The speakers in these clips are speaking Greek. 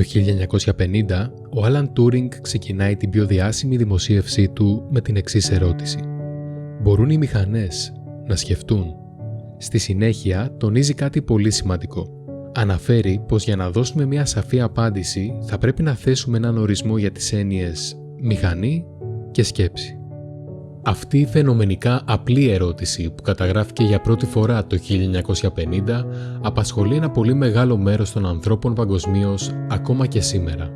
Το 1950, ο Άλαν Τούρινγκ ξεκινάει την πιο διάσημη δημοσίευσή του με την εξής ερώτηση: μπορούν οι μηχανές να σκεφτούν? Στη συνέχεια τονίζει κάτι πολύ σημαντικό. Αναφέρει πως για να δώσουμε μια σαφή απάντηση θα πρέπει να θέσουμε έναν ορισμό για τις έννοιες μηχανή και σκέψη. Αυτή η φαινομενικά απλή ερώτηση που καταγράφηκε για πρώτη φορά το 1950 απασχολεί ένα πολύ μεγάλο μέρος των ανθρώπων παγκοσμίως ακόμα και σήμερα.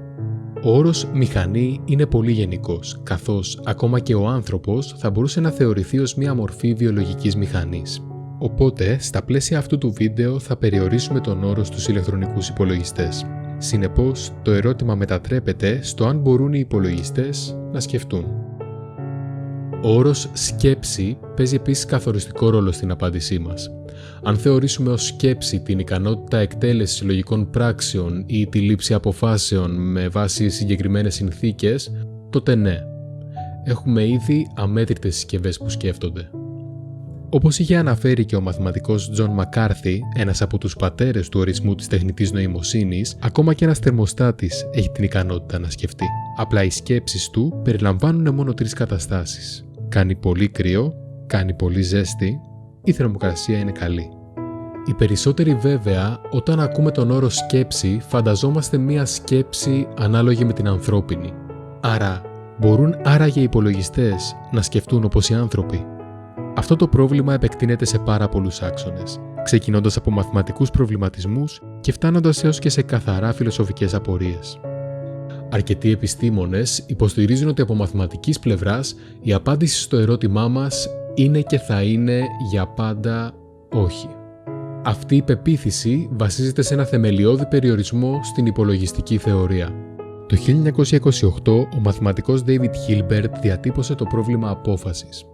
Ο όρος μηχανή είναι πολύ γενικός, καθώς ακόμα και ο άνθρωπος θα μπορούσε να θεωρηθεί ως μια μορφή βιολογικής μηχανής. Οπότε, στα πλαίσια αυτού του βίντεο θα περιορίσουμε τον όρο στους ηλεκτρονικούς υπολογιστές. Συνεπώς, το ερώτημα μετατρέπεται στο αν μπορούν οι υπολογιστές να σκεφτούν. Ο όρος σκέψη παίζει επίσης καθοριστικό ρόλο στην απάντησή μας. Αν θεωρήσουμε ως σκέψη την ικανότητα εκτέλεσης λογικών πράξεων ή τη λήψη αποφάσεων με βάση συγκεκριμένες συνθήκες, τότε ναι. Έχουμε ήδη αμέτρητες συσκευές που σκέφτονται. Όπως είχε αναφέρει και ο μαθηματικός Τζον Μακκάρθι, ένας από τους πατέρες του ορισμού της τεχνητής νοημοσύνης, ακόμα και ένας θερμοστάτης έχει την ικανότητα να σκεφτεί. Απλά οι σκέψεις του περιλαμβάνουν μόνο 3 καταστάσεις. Κάνει πολύ κρύο, κάνει πολύ ζέστη, η θερμοκρασία είναι καλή. Οι περισσότεροι βέβαια, όταν ακούμε τον όρο σκέψη, φανταζόμαστε μία σκέψη ανάλογη με την ανθρώπινη. Άρα, μπορούν άραγε οι υπολογιστές να σκεφτούν όπως οι άνθρωποι? Αυτό το πρόβλημα επεκτείνεται σε πάρα πολλούς άξονες, ξεκινώντας από μαθηματικούς προβληματισμούς και φτάνοντας έως και σε καθαρά φιλοσοφικές απορίες. Αρκετοί επιστήμονες υποστηρίζουν ότι από μαθηματικής πλευράς η απάντηση στο ερώτημά μας είναι και θα είναι για πάντα όχι. Αυτή η πεποίθηση βασίζεται σε ένα θεμελιώδη περιορισμό στην υπολογιστική θεωρία. Το 1928 ο μαθηματικός David Hilbert διατύπωσε το πρόβλημα απόφασης.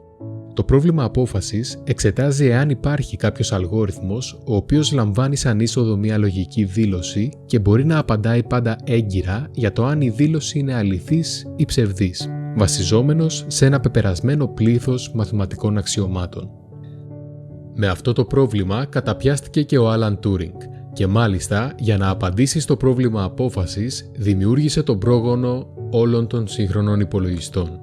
Το πρόβλημα απόφασης εξετάζει εάν υπάρχει κάποιος αλγόριθμος ο οποίος λαμβάνει σαν είσοδο μια λογική δήλωση και μπορεί να απαντάει πάντα έγκυρα για το αν η δήλωση είναι αληθής ή ψευδής, βασιζόμενος σε ένα πεπερασμένο πλήθος μαθηματικών αξιωμάτων. Με αυτό το πρόβλημα καταπιάστηκε και ο Άλαν Τούρινγκ και μάλιστα για να απαντήσει στο πρόβλημα απόφασης δημιούργησε τον πρόγονο όλων των σύγχρονων υπολογιστών.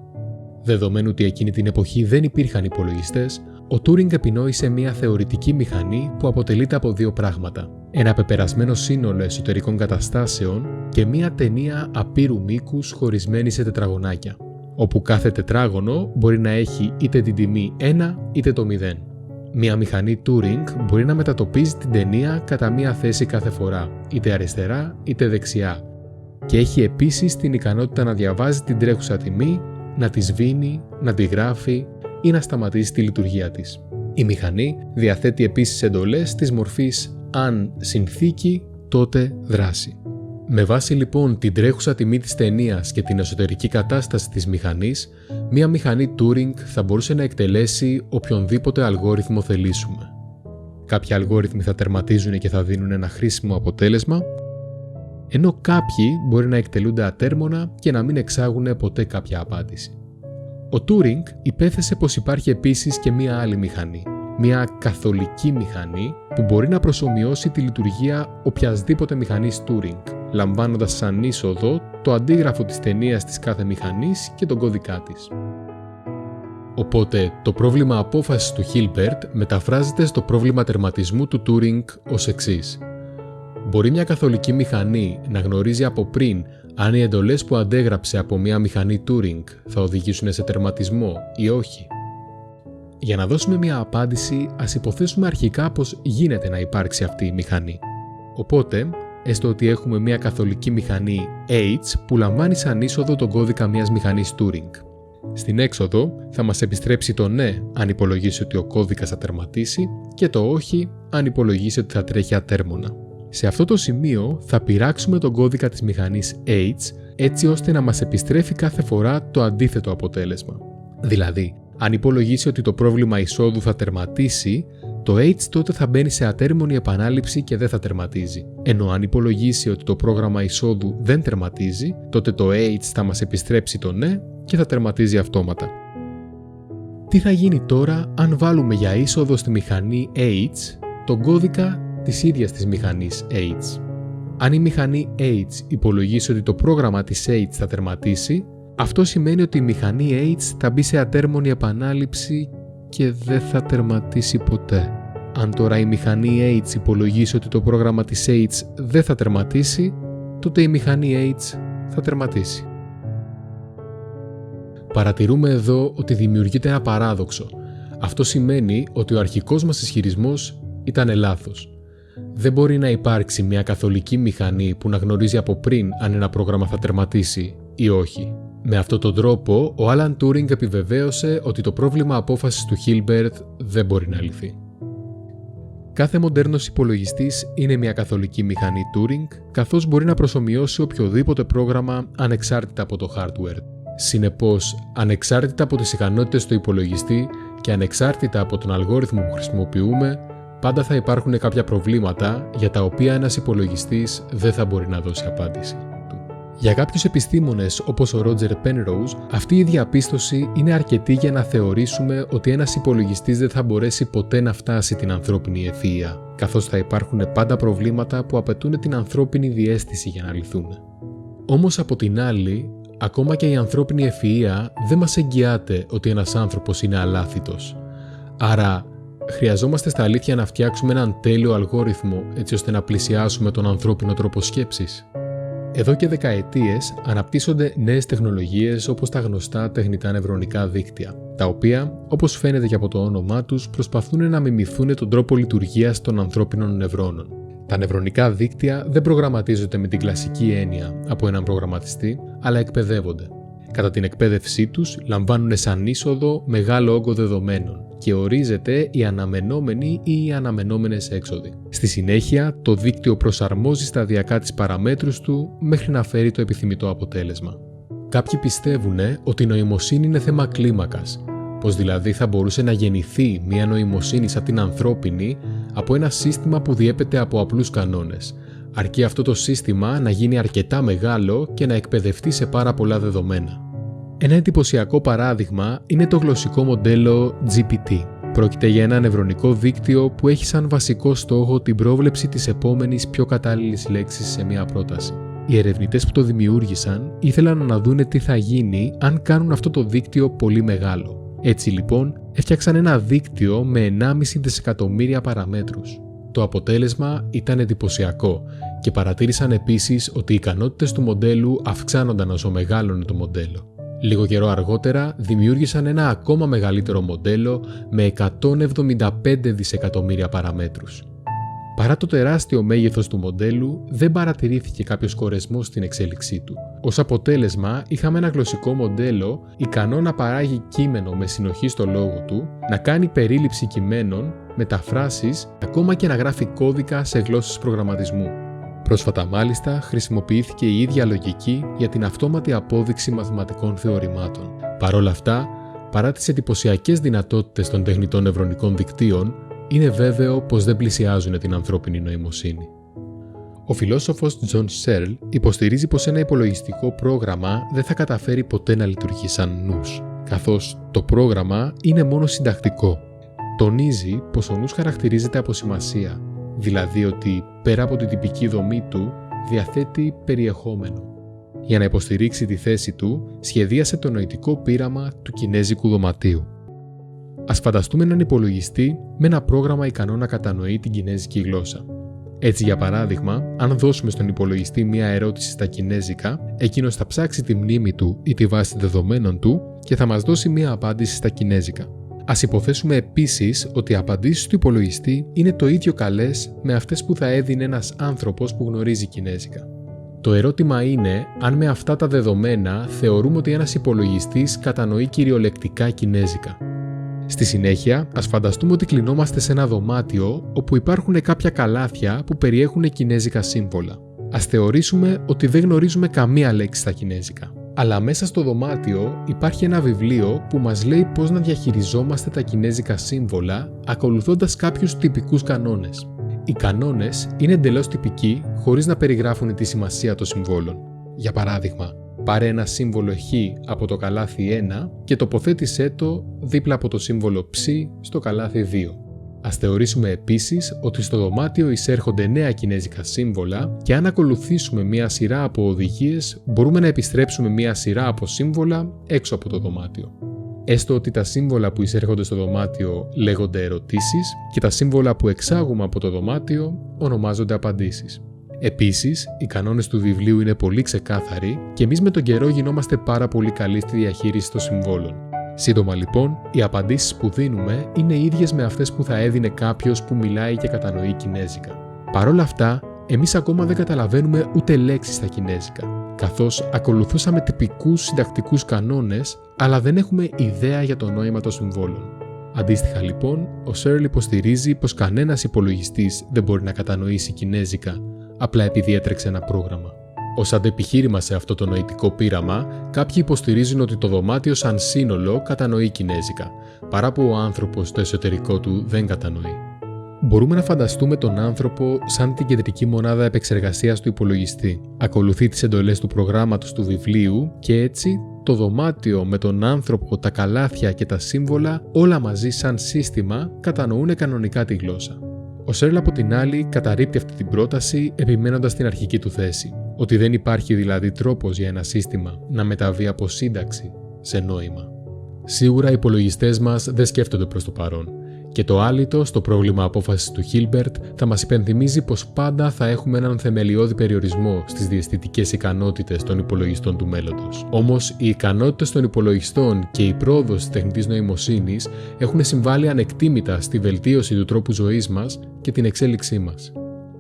Δεδομένου ότι εκείνη την εποχή δεν υπήρχαν υπολογιστές, ο Τούρινγκ επινόησε μια θεωρητική μηχανή που αποτελείται από 2 πράγματα: ένα πεπερασμένο σύνολο εσωτερικών καταστάσεων και μια ταινία απείρου μήκους χωρισμένη σε τετραγωνάκια, όπου κάθε τετράγωνο μπορεί να έχει είτε την τιμή 1 είτε το 0. Μια μηχανή Τούρινγκ μπορεί να μετατοπίζει την ταινία κατά μία θέση κάθε φορά, είτε αριστερά είτε δεξιά, και έχει επίσης την ικανότητα να διαβάζει την τρέχουσα τιμή, να τη σβήνει, να τη γράφει ή να σταματήσει τη λειτουργία της. Η μηχανή διαθέτει επίσης εντολές της μορφής «αν συνθήκη, τότε δράση». Με βάση λοιπόν την τρέχουσα τιμή της ταινίας και την εσωτερική κατάσταση της μηχανής, μία μηχανή Turing θα μπορούσε να εκτελέσει οποιονδήποτε αλγόριθμο θελήσουμε. Κάποιοι αλγόριθμοι θα τερματίζουν και θα δίνουν ένα χρήσιμο αποτέλεσμα, ενώ κάποιοι μπορεί να εκτελούνται ατέρμονα και να μην εξάγουν ποτέ κάποια απάντηση. Ο Turing υπέθεσε πως υπάρχει επίσης και μία άλλη μηχανή, μία καθολική μηχανή που μπορεί να προσομοιώσει τη λειτουργία οποιασδήποτε μηχανής Turing, λαμβάνοντας σαν είσοδο το αντίγραφο της ταινίας της κάθε μηχανής και τον κώδικά της. Οπότε, το πρόβλημα απόφασης του Hilbert μεταφράζεται στο πρόβλημα τερματισμού του Turing ως εξής. Μπορεί μια καθολική μηχανή να γνωρίζει από πριν αν οι εντολές που αντέγραψε από μια μηχανή Turing θα οδηγήσουν σε τερματισμό ή όχι? Για να δώσουμε μια απάντηση, ας υποθέσουμε αρχικά πως γίνεται να υπάρξει αυτή η μηχανή. Οπότε, έστω ότι έχουμε μια καθολική μηχανή H που λαμβάνει σαν είσοδο τον κώδικα μιας μηχανής Turing. Στην έξοδο θα μας επιστρέψει το ναι αν υπολογίσει ότι ο κώδικας θα τερματίσει και το όχι αν υπολογίσει ότι θα τρέχει ατέρμονα. Σε αυτό το σημείο θα πειράξουμε τον κώδικα της μηχανής H έτσι ώστε να μας επιστρέφει κάθε φορά το αντίθετο αποτέλεσμα. Δηλαδή, αν υπολογίσει ότι το πρόβλημα εισόδου θα τερματίσει, το H τότε θα μπαίνει σε ατέρμονη επανάληψη και δεν θα τερματίζει. Ενώ αν υπολογίσει ότι το πρόγραμμα εισόδου δεν τερματίζει, τότε το H θα μας επιστρέψει το ναι και θα τερματίζει αυτόματα. Τι θα γίνει τώρα αν βάλουμε για είσοδο στη μηχανή H τον κώδικα της ίδιας της μηχανής H? αν η μηχανή H υπολογίσει ότι το πρόγραμμα της H θα τερματίσει, αυτό σημαίνει ότι η μηχανή H θα μπει σε ατέρμονη επανάληψη και δεν θα τερματίσει ποτέ. Αν τώρα η μηχανή H υπολογίσει ότι το πρόγραμμα της H δεν θα τερματίσει, τότε η μηχανή H θα τερματίσει. Παρατηρούμε εδώ ότι δημιουργείται ένα παράδοξο. Αυτό σημαίνει ότι ο αρχικός μας ισχυρισμός ήταν λάθος. Δεν μπορεί να υπάρξει μια καθολική μηχανή που να γνωρίζει από πριν αν ένα πρόγραμμα θα τερματίσει ή όχι. Με αυτόν τον τρόπο, ο Alan Turing επιβεβαίωσε ότι το πρόβλημα απόφασης του Hilbert δεν μπορεί να λυθεί. Κάθε μοντέρνος υπολογιστής είναι μια καθολική μηχανή Turing, καθώς μπορεί να προσομοιώσει οποιοδήποτε πρόγραμμα ανεξάρτητα από το hardware. Συνεπώς, ανεξάρτητα από τις ικανότητες του υπολογιστή και ανεξάρτητα από τον αλγόριθμο που χρησιμοποιούμε, πάντα θα υπάρχουν κάποια προβλήματα για τα οποία ένας υπολογιστής δεν θα μπορεί να δώσει απάντηση. Για κάποιους επιστήμονες όπως ο Roger Penrose, αυτή η διαπίστωση είναι αρκετή για να θεωρήσουμε ότι ένας υπολογιστής δεν θα μπορέσει ποτέ να φτάσει την ανθρώπινη ευφυΐα, καθώς θα υπάρχουν πάντα προβλήματα που απαιτούν την ανθρώπινη διαίσθηση για να λυθούν. Όμως από την άλλη, ακόμα και η ανθρώπινη ευφυΐα δεν μας εγγυάται ότι ένας άνθρωπος είναι αλάθητος. Άρα, χρειαζόμαστε στα αλήθεια να φτιάξουμε έναν τέλειο αλγόριθμο έτσι ώστε να πλησιάσουμε τον ανθρώπινο τρόπο σκέψης. Εδώ και δεκαετίες αναπτύσσονται νέες τεχνολογίες όπως τα γνωστά τεχνητά νευρονικά δίκτυα, τα οποία, όπως φαίνεται και από το όνομά τους, προσπαθούν να μιμηθούν τον τρόπο λειτουργίας των ανθρώπινων νευρώνων. Τα νευρονικά δίκτυα δεν προγραμματίζονται με την κλασική έννοια από έναν προγραμματιστή, αλλά εκπαιδεύονται. Κατά την εκπαίδευσή τους, λαμβάνουν σαν είσοδο μεγάλο όγκο δεδομένων και ορίζεται η αναμενόμενη ή οι αναμενόμενες έξοδοι. Στη συνέχεια, το δίκτυο προσαρμόζει σταδιακά τις παραμέτρους του μέχρι να φέρει το επιθυμητό αποτέλεσμα. Κάποιοι πιστεύουν ότι η νοημοσύνη είναι θέμα κλίμακας, πως δηλαδή θα μπορούσε να γεννηθεί μια νοημοσύνη σαν την ανθρώπινη από ένα σύστημα που διέπεται από απλούς κανόνες, αρκεί αυτό το σύστημα να γίνει αρκετά μεγάλο και να εκπαιδευτεί σε πάρα πολλά δεδομένα. Ένα εντυπωσιακό παράδειγμα είναι το γλωσσικό μοντέλο GPT. Πρόκειται για ένα νευρονικό δίκτυο που έχει σαν βασικό στόχο την πρόβλεψη της επόμενης πιο κατάλληλης λέξης σε μια πρόταση. Οι ερευνητές που το δημιούργησαν ήθελαν να δούνε τι θα γίνει αν κάνουν αυτό το δίκτυο πολύ μεγάλο. Έτσι λοιπόν, έφτιαξαν ένα δίκτυο με 1,5 δισεκατομμύρια παραμέτρους. Το αποτέλεσμα ήταν εντυπωσιακό και παρατήρησαν επίσης ότι οι ικανότητες του μοντέλου αυξάνονταν όσο μεγάλωνε το μοντέλο. Λίγο καιρό αργότερα δημιούργησαν ένα ακόμα μεγαλύτερο μοντέλο με 175 δισεκατομμύρια παραμέτρους. Παρά το τεράστιο μέγεθος του μοντέλου, δεν παρατηρήθηκε κάποιος κορεσμός στην εξέλιξή του. Ως αποτέλεσμα, είχαμε ένα γλωσσικό μοντέλο ικανό να παράγει κείμενο με συνοχή στο λόγο του, να κάνει περίληψη κειμένων, μεταφράσεις, ακόμα και να γράφει κώδικα σε γλώσσες προγραμματισμού. Πρόσφατα μάλιστα χρησιμοποιήθηκε η ίδια λογική για την αυτόματη απόδειξη μαθηματικών θεωρημάτων. Παρ' όλα αυτά, παρά τις εντυπωσιακές δυνατότητες των τεχνητών νευρονικών δικτύων, είναι βέβαιο πως δεν πλησιάζουν την ανθρώπινη νοημοσύνη. Ο φιλόσοφος John Searle υποστηρίζει πως ένα υπολογιστικό πρόγραμμα δεν θα καταφέρει ποτέ να λειτουργεί σαν νους, καθώς το πρόγραμμα είναι μόνο συντακτικό. Τονίζει πως ο νους χαρακτηρίζεται από σημασία, δηλαδή ότι πέρα από την τυπική δομή του διαθέτει περιεχόμενο. Για να υποστηρίξει τη θέση του, σχεδίασε το νοητικό πείραμα του κινέζικου δωματίου. Ας φανταστούμε έναν υπολογιστή με ένα πρόγραμμα ικανό να κατανοεί την κινέζικη γλώσσα. Έτσι, για παράδειγμα, αν δώσουμε στον υπολογιστή μία ερώτηση στα κινέζικα, εκείνος θα ψάξει τη μνήμη του ή τη βάση δεδομένων του και θα μας δώσει μία απάντηση στα κινέζικα. Ας υποθέσουμε επίσης ότι οι απαντήσεις του υπολογιστή είναι το ίδιο καλές με αυτές που θα έδινε ένας άνθρωπος που γνωρίζει κινέζικα. Το ερώτημα είναι αν με αυτά τα δεδομένα θεωρούμε ότι ένας υπολογιστής κατανοεί κυριολεκτικά κινέζικα. Στη συνέχεια, ας φανταστούμε ότι κλεινόμαστε σε ένα δωμάτιο όπου υπάρχουν κάποια καλάθια που περιέχουν κινέζικα σύμβολα. Ας θεωρήσουμε ότι δεν γνωρίζουμε καμία λέξη στα κινέζικα. Αλλά μέσα στο δωμάτιο υπάρχει ένα βιβλίο που μας λέει πώς να διαχειριζόμαστε τα κινέζικα σύμβολα ακολουθώντας κάποιους τυπικούς κανόνες. Οι κανόνες είναι εντελώς τυπικοί χωρίς να περιγράφουν τη σημασία των συμβόλων. Για παράδειγμα, πάρε ένα σύμβολο Χ από το καλάθι 1 και τοποθέτησέ το δίπλα από το σύμβολο Ψ στο καλάθι 2. Ας θεωρήσουμε επίσης ότι στο δωμάτιο εισέρχονται νέα κινέζικα σύμβολα και αν ακολουθήσουμε μία σειρά από οδηγίες μπορούμε να επιστρέψουμε μία σειρά από σύμβολα έξω από το δωμάτιο. Έστω ότι τα σύμβολα που εισέρχονται στο δωμάτιο λέγονται ερωτήσεις και τα σύμβολα που εξάγουμε από το δωμάτιο ονομάζονται απαντήσεις. Επίσης, οι κανόνες του βιβλίου είναι πολύ ξεκάθαροι και εμείς με τον καιρό γινόμαστε πάρα πολύ καλοί στη διαχείριση των συμβόλων. Σύντομα λοιπόν, οι απαντήσεις που δίνουμε είναι ίδιες με αυτές που θα έδινε κάποιος που μιλάει και κατανοεί κινέζικα. Παρ' όλα αυτά, εμείς ακόμα δεν καταλαβαίνουμε ούτε λέξη στα κινέζικα, καθώς ακολουθούσαμε τυπικούς συντακτικούς κανόνες, αλλά δεν έχουμε ιδέα για το νόημα των συμβόλων. Αντίστοιχα λοιπόν, ο Searle υποστηρίζει πως κανένας υπολογιστής δεν μπορεί να κατανοήσει κινέζικα, απλά επειδή έτρεξε ένα πρόγραμμα. Ως αντεπιχείρημα σε αυτό το νοητικό πείραμα, κάποιοι υποστηρίζουν ότι το δωμάτιο σαν σύνολο κατανοεί κινέζικα, παρά που ο άνθρωπος στο εσωτερικό του δεν κατανοεί. Μπορούμε να φανταστούμε τον άνθρωπο σαν την κεντρική μονάδα επεξεργασίας του υπολογιστή. Ακολουθεί τις εντολές του προγράμματος του βιβλίου και έτσι το δωμάτιο με τον άνθρωπο, τα καλάθια και τα σύμβολα όλα μαζί σαν σύστημα κατανοούν κανονικά τη γλώσσα. Ο Searle από την άλλη καταρρίπτει αυτή την πρόταση επιμένοντας στην αρχική του θέση, ότι δεν υπάρχει δηλαδή τρόπος για ένα σύστημα να μεταβεί από σύνταξη σε νόημα. Σίγουρα οι υπολογιστές μας δεν σκέφτονται προς το παρόν και το άλυτο στο πρόβλημα απόφασης του Hilbert θα μας υπενθυμίζει πως πάντα θα έχουμε έναν θεμελιώδη περιορισμό στις διαισθητικές ικανότητες των υπολογιστών του μέλλοντος. Όμως, οι ικανότητες των υπολογιστών και η πρόοδος της τεχνητής νοημοσύνης έχουν συμβάλει ανεκτήμητα στη βελτίωση του τρόπου ζωής μας και την εξέλιξή μας.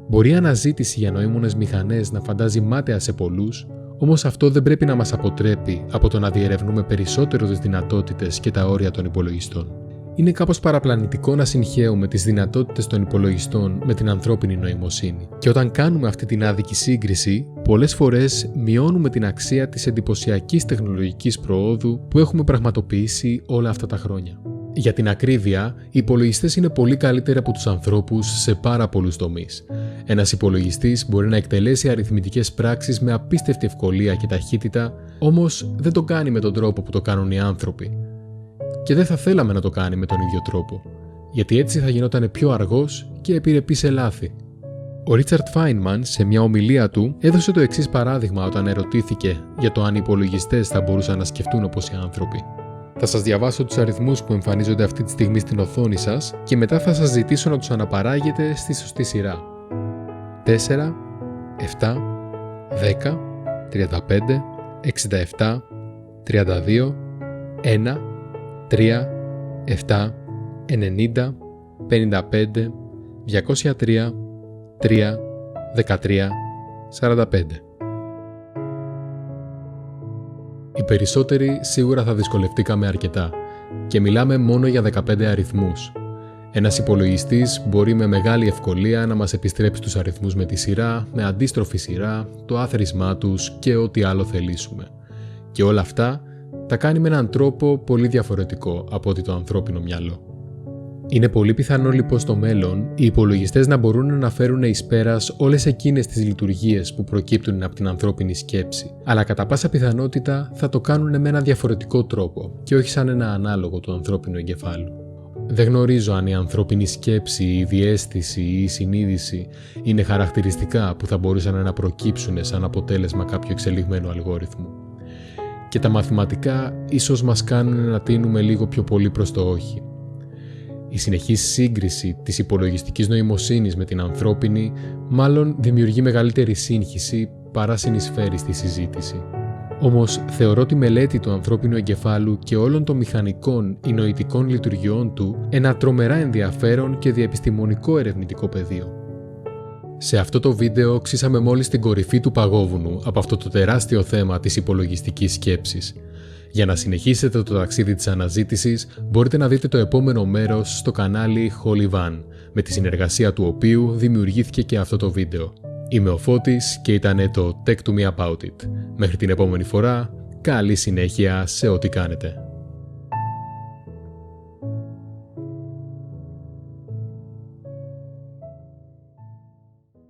Μπορεί η αναζήτηση για νοήμονες μηχανές να φαντάζει μάταια σε πολλούς, όμως αυτό δεν πρέπει να μας αποτρέπει από το να διερευνούμε περισσότερο τις δυνατότητες και τα όρια των υπολογιστών. Είναι κάπως παραπλανητικό να συγχέουμε τις δυνατότητες των υπολογιστών με την ανθρώπινη νοημοσύνη. Και όταν κάνουμε αυτή την άδικη σύγκριση, πολλές φορές μειώνουμε την αξία της εντυπωσιακής τεχνολογικής προόδου που έχουμε πραγματοποιήσει όλα αυτά τα χρόνια. Για την ακρίβεια, οι υπολογιστές είναι πολύ καλύτεροι από τους ανθρώπους σε πάρα πολλούς τομείς. Ένας υπολογιστής μπορεί να εκτελέσει αριθμητικές πράξεις με απίστευτη ευκολία και ταχύτητα, όμως δεν το κάνει με τον τρόπο που το κάνουν οι άνθρωποι. Και δεν θα θέλαμε να το κάνει με τον ίδιο τρόπο, γιατί έτσι θα γινόταν πιο αργός και επιρρεπή σε λάθη. Ο Ρίτσαρντ Φάινμαν σε μια ομιλία του έδωσε το εξής παράδειγμα όταν ερωτήθηκε για το αν οι υπολογιστές θα μπορούσαν να σκεφτούν όπως οι άνθρωποι. Θα σας διαβάσω τους αριθμούς που εμφανίζονται αυτή τη στιγμή στην οθόνη σας και μετά θα σας ζητήσω να τους αναπαράγετε στη σωστή σειρά. 4, 7, 10, 35, 67, 32, 1, 3, 7, 90, 55, 203, 3, 13, 45. Οι περισσότεροι σίγουρα θα δυσκολευτήκαμε αρκετά και μιλάμε μόνο για 15 αριθμούς. Ένας υπολογιστής μπορεί με μεγάλη ευκολία να μας επιστρέψει τους αριθμούς με τη σειρά, με αντίστροφη σειρά, το άθροισμά τους και ό,τι άλλο θελήσουμε. Και όλα αυτά τα κάνει με έναν τρόπο πολύ διαφορετικό από ότι το ανθρώπινο μυαλό. Είναι πολύ πιθανό λοιπόν στο μέλλον οι υπολογιστές να μπορούν να φέρουν εις πέρας όλες εκείνες τις λειτουργίες που προκύπτουν από την ανθρώπινη σκέψη, αλλά κατά πάσα πιθανότητα θα το κάνουν με έναν διαφορετικό τρόπο και όχι σαν ένα ανάλογο του ανθρώπινου εγκεφάλου. Δεν γνωρίζω αν η ανθρώπινη σκέψη, η διαίσθηση ή η συνείδηση είναι χαρακτηριστικά που θα μπορούσαν να προκύψουν σαν αποτέλεσμα κάποιου εξελιγμένου αλγόριθμου. Και τα μαθηματικά ίσως μας κάνουν να τείνουμε λίγο πιο πολύ προς το όχι. Η συνεχής σύγκριση της υπολογιστικής νοημοσύνης με την ανθρώπινη μάλλον δημιουργεί μεγαλύτερη σύγχυση παρά συνεισφέρει στη συζήτηση. Όμως θεωρώ τη μελέτη του ανθρώπινου εγκεφάλου και όλων των μηχανικών ή νοητικών λειτουργιών του ένα τρομερά ενδιαφέρον και διαεπιστημονικό ερευνητικό πεδίο. Σε αυτό το βίντεο ξύσαμε μόλις την κορυφή του παγόβουνου από αυτό το τεράστιο θέμα της υπολογιστικής σκέψης. Για να συνεχίσετε το ταξίδι της αναζήτησης, μπορείτε να δείτε το επόμενο μέρος στο κανάλι Holy Van, με τη συνεργασία του οποίου δημιουργήθηκε και αυτό το βίντεο. Είμαι ο Φώτης και ήταν το Tech to Me About It. Μέχρι την επόμενη φορά, καλή συνέχεια σε ό,τι κάνετε.